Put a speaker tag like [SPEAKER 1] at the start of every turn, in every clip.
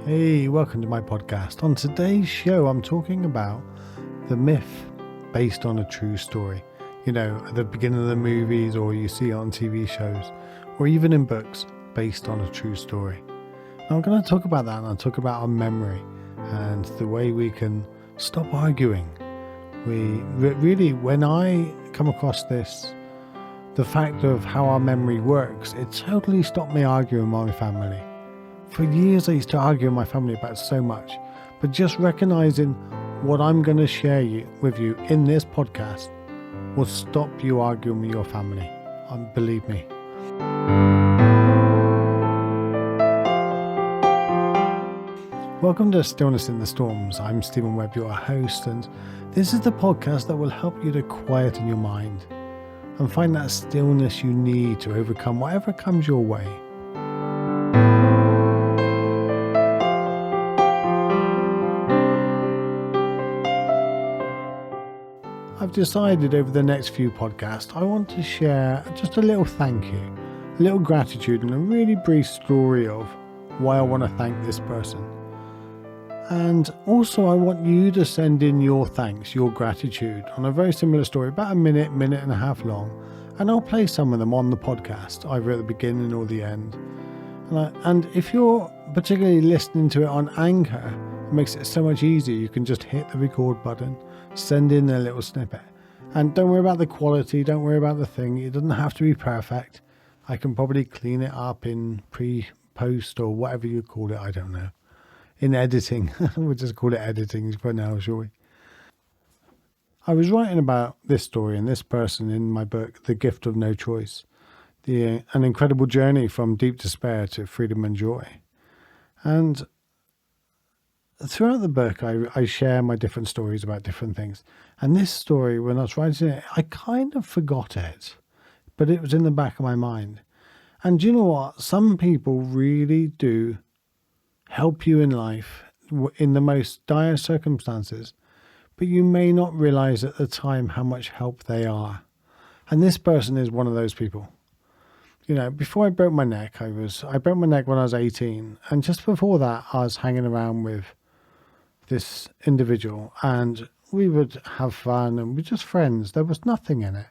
[SPEAKER 1] Hey, welcome to my podcast. On today's show, I'm talking about the myth based on a true story. You know, at the beginning of the movies, or you see it on TV shows, or even in books based on a true story. Now, I'm going to talk about that, and I'll talk about our memory and the way we can stop arguing. Really, when I come across this, the fact of how our memory works, it totally stopped me arguing with my family. For years I used to argue with my family about so much, but just recognizing what I'm going to share with you in this podcast will stop you arguing with your family. Believe me. Welcome to Stillness in the Storms. I'm Steven Webb, your host, and this is the podcast that will help you to quieten your mind and find that stillness you need to overcome whatever comes your way. I've decided over the next few podcasts I want to share just a little thank you, a little gratitude, and a really brief story of why I want to thank this person. And also I want you to send in your thanks, your gratitude on a very similar story, about a minute and a half long, and I'll play some of them on the podcast, either at the beginning or the end. And if you're particularly listening to it on Anchor, it makes it so much easier. You can just hit the record button, send in a little snippet, and don't worry about the quality, don't worry about the thing. It doesn't have to be perfect. I can probably clean it up in pre-post or whatever you call it, I don't know. In editing, we'll just call it editing for now, shall we? I was writing about this story and this person in my book, The Gift of No Choice, an incredible journey from deep despair to freedom and joy. And throughout the book, I share my different stories about different things. And this story, when I was writing it, I kind of forgot it, but it was in the back of my mind. And do you know what? Some people really do help you in life in the most dire circumstances, but you may not realize at the time how much help they are. And this person is one of those people. You know, before I broke my neck, I broke my neck when I was 18. And just before that, I was hanging around with this individual, and we would have fun and we're just friends. There was nothing in it.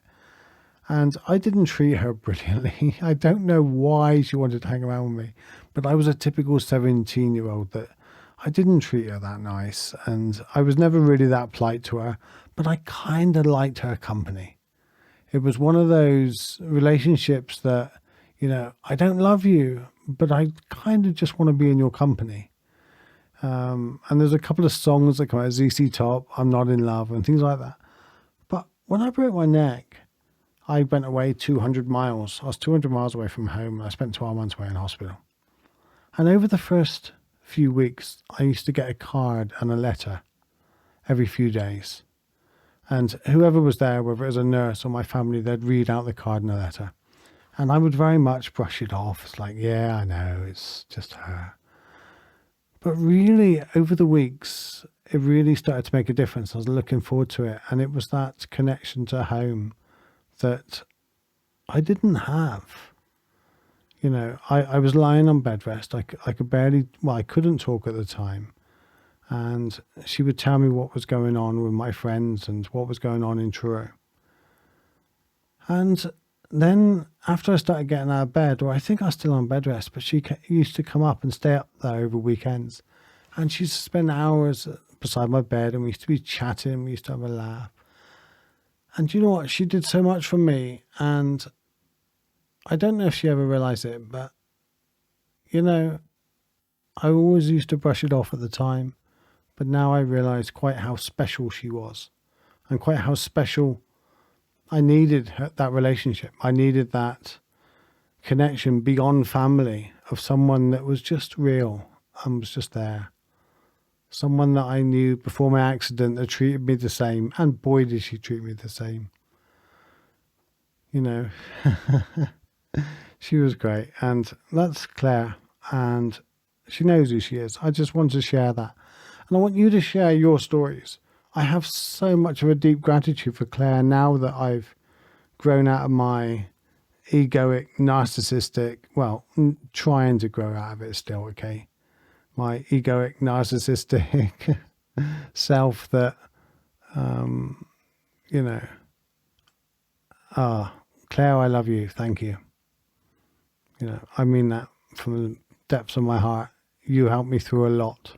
[SPEAKER 1] And I didn't treat her brilliantly. I don't know why she wanted to hang around with me, but I was a typical 17-year-old that I didn't treat her that nice. And I was never really that polite to her, but I kind of liked her company. It was one of those relationships that, you know, I don't love you, but I kind of just want to be in your company. And there's a couple of songs that come out, ZZ Top, I'm Not in Love, and things like that. But when I broke my neck, I went away 200 miles. I was 200 miles away from home. I spent 12 months away in hospital. And over the first few weeks, I used to get a card and a letter every few days. And whoever was there, whether it was a nurse or my family, they'd read out the card and the letter. And I would very much brush it off. It's like, yeah, I know, it's just her. But really, over the weeks, it really started to make a difference. I was looking forward to it. And it was that connection to home that I didn't have. You know, I was lying on bed rest. I could barely, I couldn't talk at the time. And she would tell me what was going on with my friends and what was going on in Truro. And then after I started getting out of bed, or I think I was still on bed rest, but she used to come up and stay up there over weekends. And she used to spend hours beside my bed, and we used to be chatting, we used to have a laugh. And you know what? She did so much for me, and I don't know if she ever realized it, but, you know, I always used to brush it off at the time, but now I realize quite how special she was, and quite how special I needed that relationship. I needed that connection beyond family of someone that was just real and was just there. Someone that I knew before my accident that treated me the same, and boy did she treat me the same. You know, she was great, and that's Claire, and she knows who she is. I just want to share that, and I want you to share your stories. I have so much of a deep gratitude for Claire now that I've grown out of my egoic, narcissistic, trying to grow out of it still, okay? my egoic, narcissistic self that, you know, Claire, I love you. Thank you. You know, I mean that from the depths of my heart. You helped me through a lot.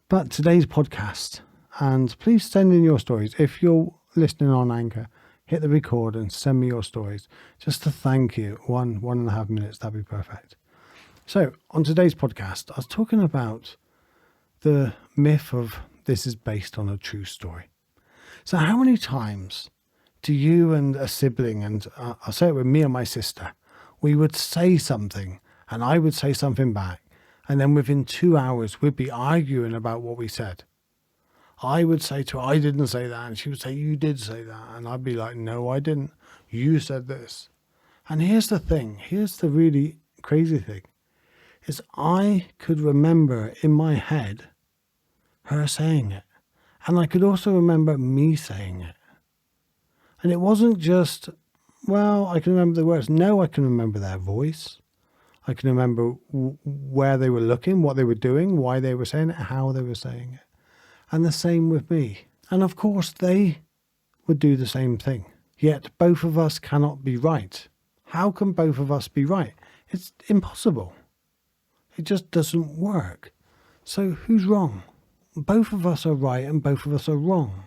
[SPEAKER 1] But today's podcast, and please send in your stories. If you're listening on Anchor, hit the record and send me your stories just to thank you. 1.5 minutes, that'd be perfect. So on today's podcast, I was talking about the myth of this is based on a true story. So how many times do you and a sibling, and I'll say it with me and my sister, we would say something and I would say something back, and then within 2 hours we'd be arguing about what we said. I would say to her, I didn't say that, and she would say, you did say that, and I'd be like, no, I didn't. You said this. And here's the thing, here's the really crazy thing, is I could remember in my head her saying it, and I could also remember me saying it. And it wasn't just, well, I can remember the words. No, I can remember their voice. I can remember where they were looking, what they were doing, why they were saying it, how they were saying it. And the same with me. And of course, they would do the same thing. Yet both of us cannot be right. How can both of us be right? It's impossible. It just doesn't work. So who's wrong? Both of us are right and both of us are wrong.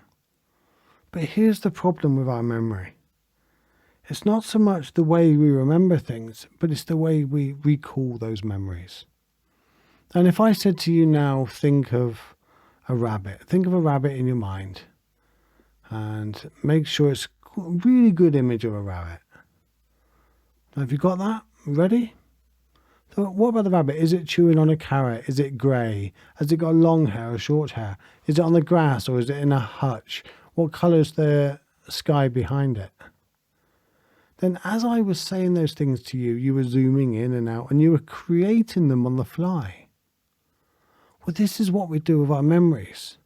[SPEAKER 1] But here's the problem with our memory. It's not so much the way we remember things, but it's the way we recall those memories. And if I said to you now, think of a rabbit. Think of a rabbit in your mind and make sure it's a really good image of a rabbit. Have you got that? Ready? So what about the rabbit? Is it chewing on a carrot? Is it grey? Has it got long hair or short hair? Is it on the grass or is it in a hutch? What colour's the sky behind it? Then as I was saying those things to you, you were zooming in and out and you were creating them on the fly. Well, this is what we do with our memories.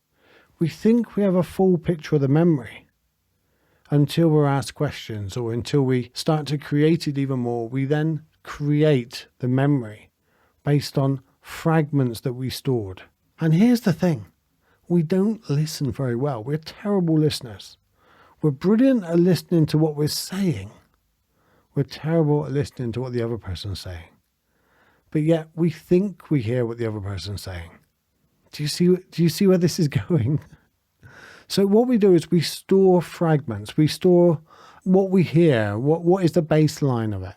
[SPEAKER 1] We think we have a full picture of the memory until we're asked questions, or until we start to create it even more. We then create the memory based on fragments that we stored. And here's the thing. We don't listen very well. We're terrible listeners. We're brilliant at listening to what we're saying. We're terrible at listening to what the other person's saying. But yet we think we hear what the other person's saying. Do you see where this is going? So what we do is we store fragments. We store what we hear, what is the baseline of it.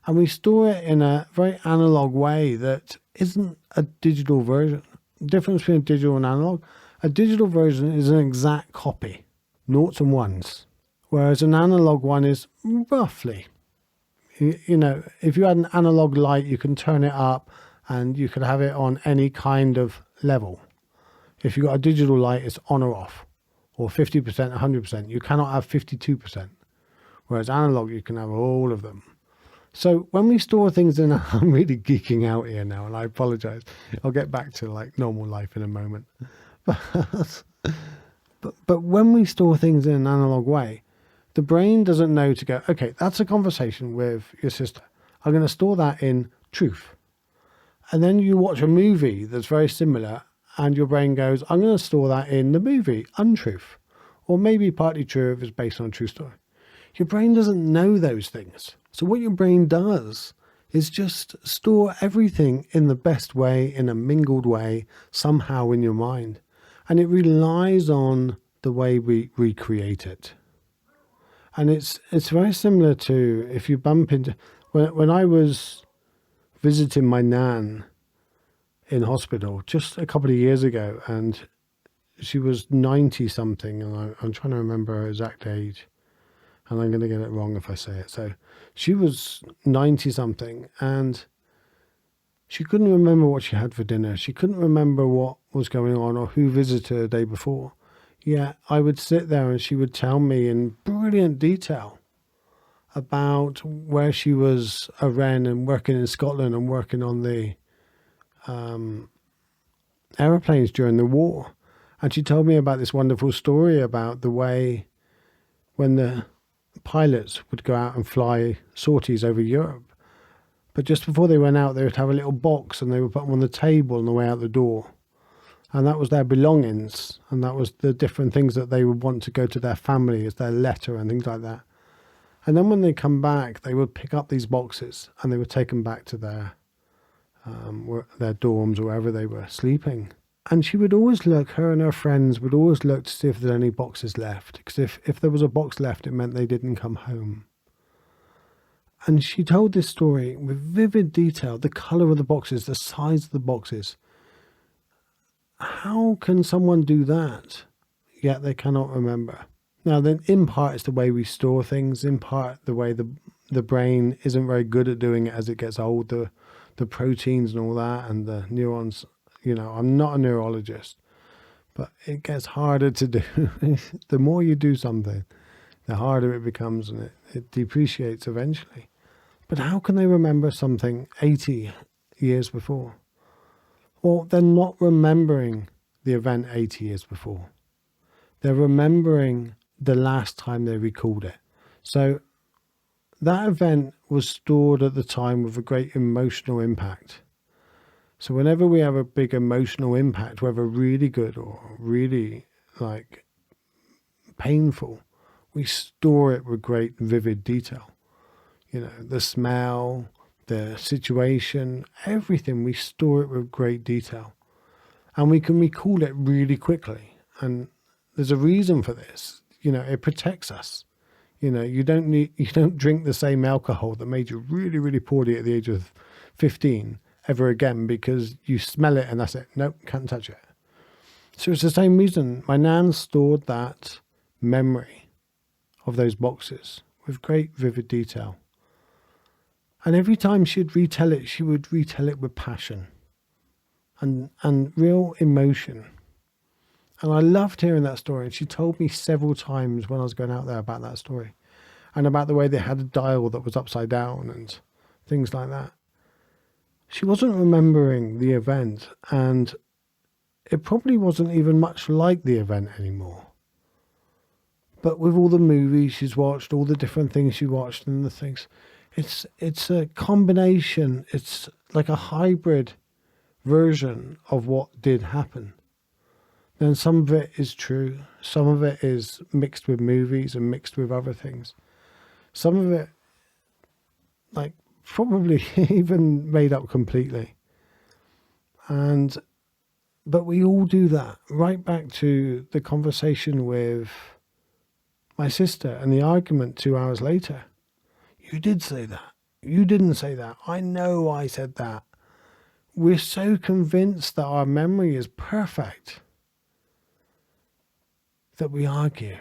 [SPEAKER 1] And we store it in a very analog way that isn't a digital version. The difference between a digital and analog, a digital version is an exact copy, noughts and ones, whereas an analog one is roughly. You know, if you had an analog light, you can turn it up and you could have it on any kind of level. If you've got a digital light, it's on or off, or 50%, 100%. You cannot have 52%, whereas analog, you can have all of them. So when we store things in, I'm really geeking out here now, and I apologize. I'll get back to like normal life in a moment. But when we store things in an analog way, the brain doesn't know to go, okay, that's a conversation with your sister. I'm going to store that in truth. And then you watch a movie that's very similar and your brain goes, I'm going to store that in the movie, untruth. Or maybe partly true if it's based on a true story. Your brain doesn't know those things. So what your brain does is just store everything in the best way, in a mingled way, somehow in your mind. And it relies on the way we recreate it. And it's very similar to if you bump into, when I was visiting my nan in hospital just a couple of years ago, and she was 90 something, and I'm trying to remember her exact age, and I'm going to get it wrong if I say it. So she was 90 something, and she couldn't remember what she had for dinner. She couldn't remember what was going on or who visited her the day before. Yeah, I would sit there and she would tell me in brilliant detail about where she was a wren and working in Scotland and working on the aeroplanes during the war. And she told me about this wonderful story about the way when the pilots would go out and fly sorties over Europe, But just before they went out, they would have a little box and they would put them on the table on the way out the door. And that was their belongings. And that was the different things that they would want to go to their family as their letter and things like that. And then when they come back, they would pick up these boxes and they would take them back to their dorms or wherever they were sleeping. And she would always look, her and her friends would always look to see if there's any boxes left. Because if there was a box left, it meant they didn't come home. And she told this story with vivid detail, the colour of the boxes, the size of the boxes. How can someone do that, yet they cannot remember? Now, then, in part, it's the way we store things. In part, the way the brain isn't very good at doing it as it gets older. The proteins and all that, and the neurons. You know, I'm not a neurologist, but it gets harder to do. The more you do something, the harder it becomes, and it depreciates eventually. But how can they remember something 80 years before? Well, they're not remembering the event 80 years before. They're remembering the last time they recalled it. So that event was stored at the time with a great emotional impact. So whenever we have a big emotional impact, whether really good or really painful, we store it with great vivid detail. You know, the smell, the situation, everything, we store it with great detail. And we can recall it really quickly. And there's a reason for this. You know, it protects us. You know, you don't drink the same alcohol that made you really, really poorly at the age of 15 ever again because you smell it and that's it. Nope, can't touch it. So it's the same reason my nan stored that memory of those boxes with great vivid detail. And every time she'd retell it, she would retell it with passion and real emotion. And I loved hearing that story. And she told me several times when I was going out there about that story and about the way they had a dial that was upside down and things like that. She wasn't remembering the event, and it probably wasn't even much like the event anymore. But with all the movies she's watched, all the different things she watched and the things, it's a combination. It's like a hybrid version of what did happen. Then some of it is true. Some of it is mixed with movies and mixed with other things. Some of it, probably even made up completely. But we all do that. Right back to the conversation with my sister and the argument 2 hours later. You did say that. You didn't say that. I know I said that. We're so convinced that our memory is perfect that we argue.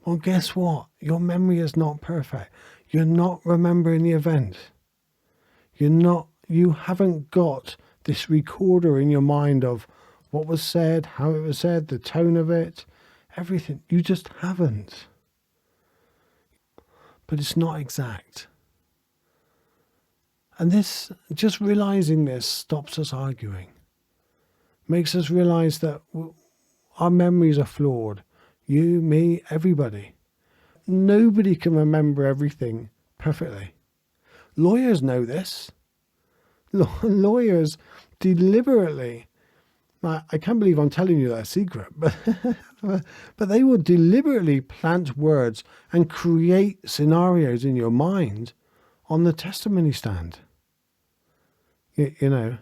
[SPEAKER 1] Well, guess what? Your memory is not perfect. You're not remembering the event. You haven't got this recorder in your mind of what was said, how it was said, the tone of it, everything. You just haven't. But it's not exact. And this, just realizing this stops us arguing. Makes us realize that our memories are flawed. You, me, everybody. Nobody can remember everything perfectly. Lawyers know this. Lawyers deliberately, I can't believe I'm telling you that secret, but they will deliberately plant words and create scenarios in your mind on the testimony stand. You know.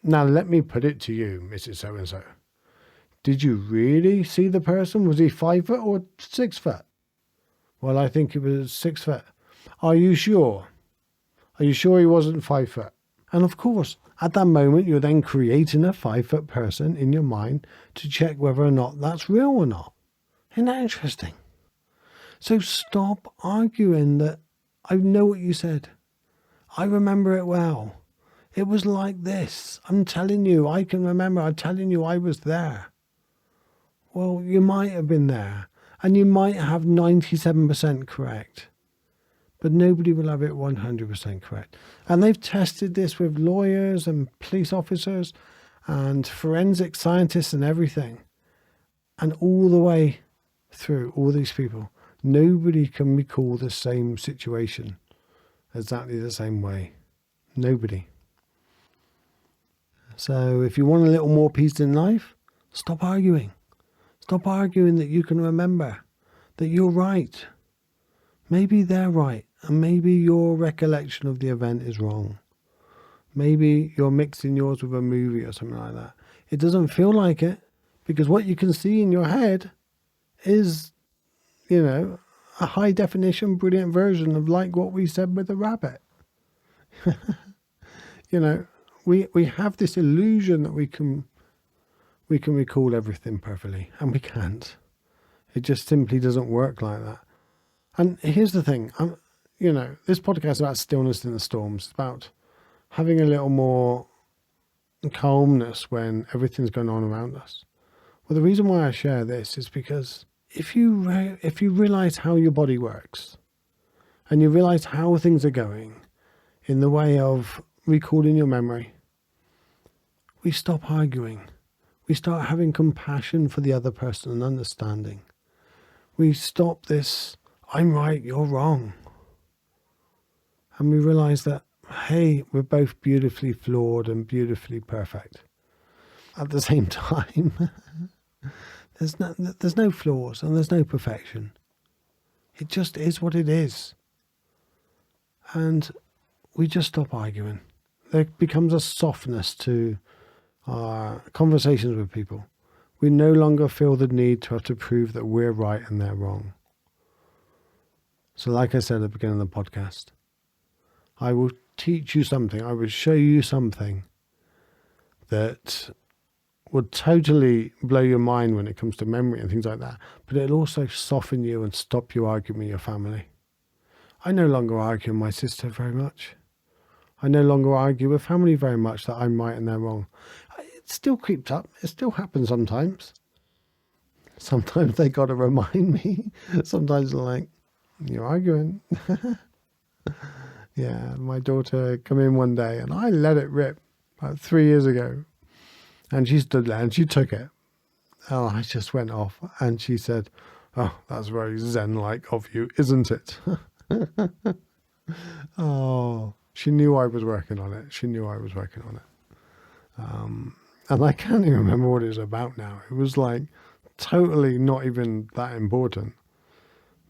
[SPEAKER 1] Now let me put it to you, Mrs. So-and-so. Did you really see the person? Was he 5 foot or 6 foot? Well, I think it was 6 foot. Are you sure? Are you sure he wasn't 5 foot? And of course, at that moment, you're then creating a 5 foot person in your mind to check whether or not that's real or not. Isn't that interesting? So stop arguing that I know what you said. I remember it well. It was like this. I'm telling you, I can remember. I'm telling you I was there. Well, you might have been there, and you might have 97% correct, but nobody will have it 100% correct. And they've tested this with lawyers and police officers and forensic scientists and everything. And all the way through all these people, nobody can recall the same situation exactly the same way. Nobody. So if you want a little more peace in life, stop arguing. Stop arguing that you can remember, that you're right. Maybe they're right, and maybe your recollection of the event is wrong. Maybe you're mixing yours with a movie or something like that. It doesn't feel like it, because what you can see in your head is, a high definition, brilliant version of like what we said with the rabbit. We have this illusion that we can recall everything perfectly, and we can't. It just simply doesn't work like that. And here's the thing, this podcast is about stillness in the storms. It's about having a little more calmness when everything's going on around us. Well, the reason why I share this is because if you realize how your body works, and you realize how things are going in the way of recalling your memory, we stop arguing. We start having compassion for the other person and understanding. We stop this, I'm right, you're wrong. And we realize that, hey, we're both beautifully flawed and beautifully perfect. At the same time, there's no flaws and there's no perfection. It just is what it is. And we just stop arguing. There becomes a softness to our conversations with people. We no longer feel the need to have to prove that we're right and they're wrong. So like I said at the beginning of the podcast, I will teach you something, I will show you something that would totally blow your mind when it comes to memory and things like that, but it'll also soften you and stop you arguing with your family. I no longer argue with my sister very much. I no longer argue with family very much that I'm right and they're wrong. It still creeps up. It still happens sometimes. Sometimes they got to remind me. Sometimes they're like, you're arguing. Yeah, my daughter come in one day and I let it rip about 3 years ago. And she stood there and she took it. Oh, I just went off and she said, oh, that's very Zen-like of you, isn't it? Oh, she knew I was working on it. And I can't even remember what it was about now. It was like totally not even that important.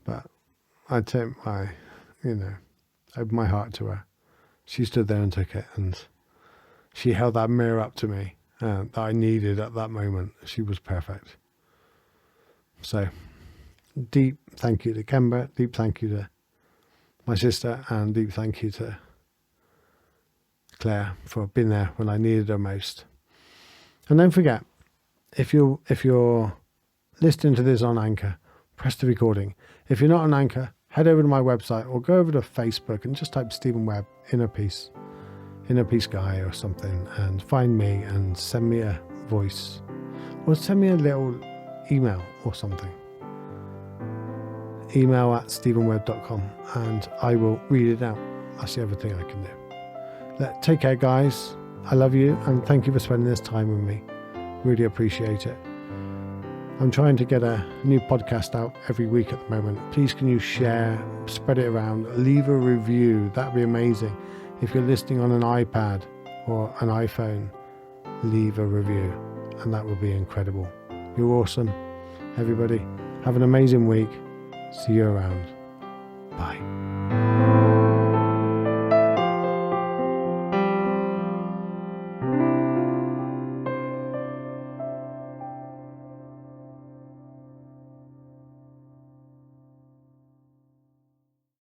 [SPEAKER 1] But I opened my heart to her. She stood there and took it, and she held that mirror up to me that I needed at that moment. She was perfect. So, deep thank you to Kemba, deep thank you to my sister, and deep thank you to Claire for being there when I needed her most. And don't forget, if you're listening to this on Anchor, press the recording. If you're not on Anchor, head over to my website or go over to Facebook and just type Steven Webb, Inner Peace Guy or something, and find me and send me a voice or send me a little email or something. Email at stevenwebb.com and I will read it out. That's the other thing I can do. Take care, guys. I love you and thank you for spending this time with me. Really appreciate it. I'm trying to get a new podcast out every week at the moment. Please can you share, spread it around, leave a review. That'd be amazing. If you're listening on an iPad or an iPhone, leave a review and that would be incredible. You're awesome. Everybody, have an amazing week. See you around. Bye.